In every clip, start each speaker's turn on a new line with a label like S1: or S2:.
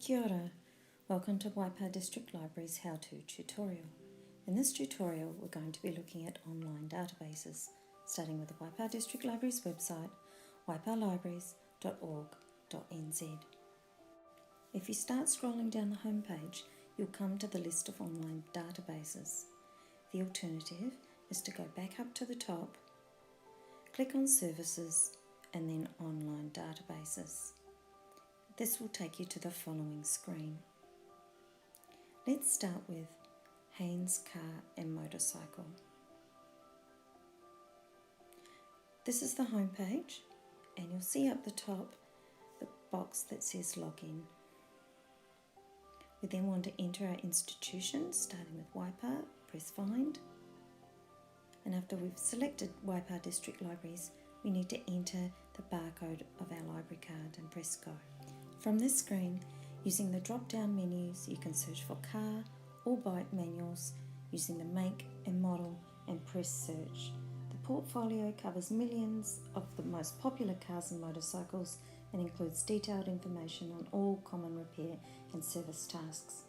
S1: Kia ora. Welcome to Waipā District Libraries how-to tutorial. In this tutorial we're going to be looking at online databases, starting with the Waipā District Libraries website, waipalibraries.org.nz. If you start scrolling down the home page, you'll come to the list of online databases. The alternative is to go back up to the top, click on Services and then Online Databases. This will take you to the following screen. Let's start with Haynes Car and Motorcycle. This is the home page, and you'll see up the top the box that says Login. We then want to enter our institution, starting with Waipā, press Find. And after we've selected Waipā District Libraries, we need to enter the barcode of our library card and press Go. From this screen, using the drop-down menus, you can search for car or bike manuals using the make and model and press search. The portfolio covers millions of the most popular cars and motorcycles and includes detailed information on all common repair and service tasks.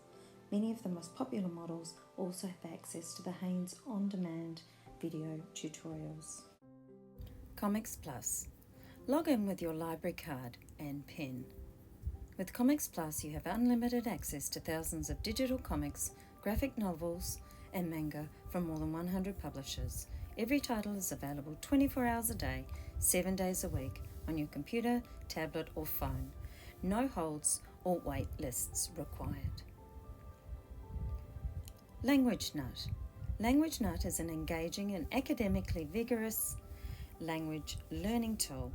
S1: Many of the most popular models also have access to the Haynes on-demand video tutorials. Comics Plus. Log in with your library card and pen. With Comics Plus, you have unlimited access to thousands of digital comics, graphic novels, and manga from more than 100 publishers. Every title is available 24 hours a day, 7 days a week, on your computer, tablet, or phone. No holds or wait lists required. Languagenut. Languagenut is an engaging and academically vigorous language learning tool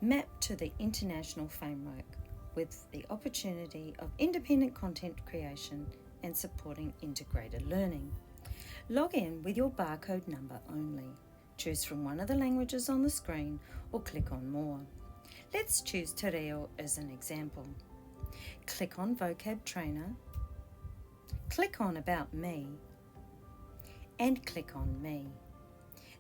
S1: mapped to the international framework, with the opportunity of independent content creation and supporting integrated learning. Log in with your barcode number only. Choose from one of the languages on the screen or click on More. Let's choose Te Reo as an example. Click on Vocab Trainer, click on About Me, and click on Me.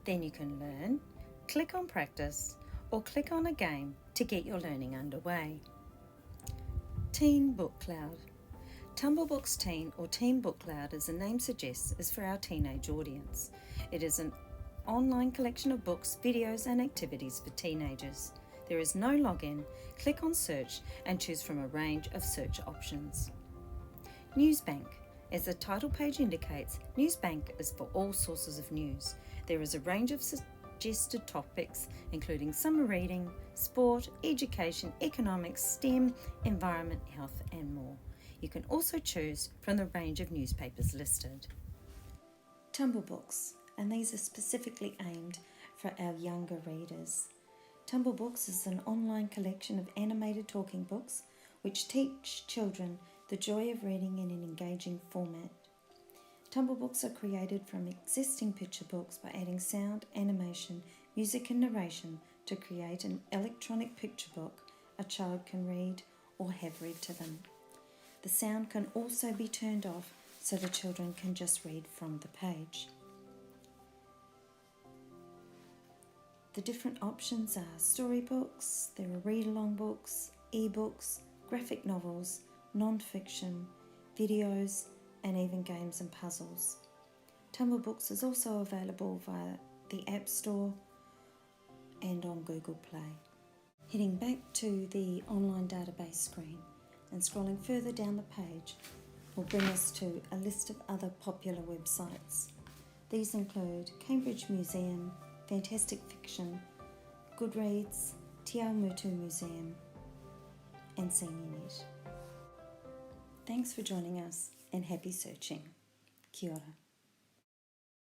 S1: Then you can learn, click on Practice, or click on a game to get your learning underway. Teen Book Cloud. Tumblebooks Teen or Teen Book Cloud, as the name suggests, is for our teenage audience. It is an online collection of books, videos and activities for teenagers. There is no login. Click on Search and choose from a range of search options. Newsbank. As the title page indicates, Newsbank is for all sources of news. There is a range of suggested topics including summer reading, sport, education, economics, STEM, environment, health and more. You can also choose from the range of newspapers listed. Tumblebooks, and these are specifically aimed for our younger readers. Tumblebooks is an online collection of animated talking books which teach children the joy of reading in an engaging format. Tumblebooks are created from existing picture books by adding sound, animation, music and narration to create an electronic picture book a child can read or have read to them. The sound can also be turned off so the children can just read from the page. The different options are storybooks, there are read-along books, ebooks, graphic novels, non-fiction, videos, and even games and puzzles. Tumblebooks is also available via the App Store and on Google Play. Heading back to the online database screen and scrolling further down the page will bring us to a list of other popular websites. These include Cambridge Museum, Fantastic Fiction, Goodreads, Te Ao Mutu Museum, and SeniorNet. Thanks for joining us and happy searching. Kia ora.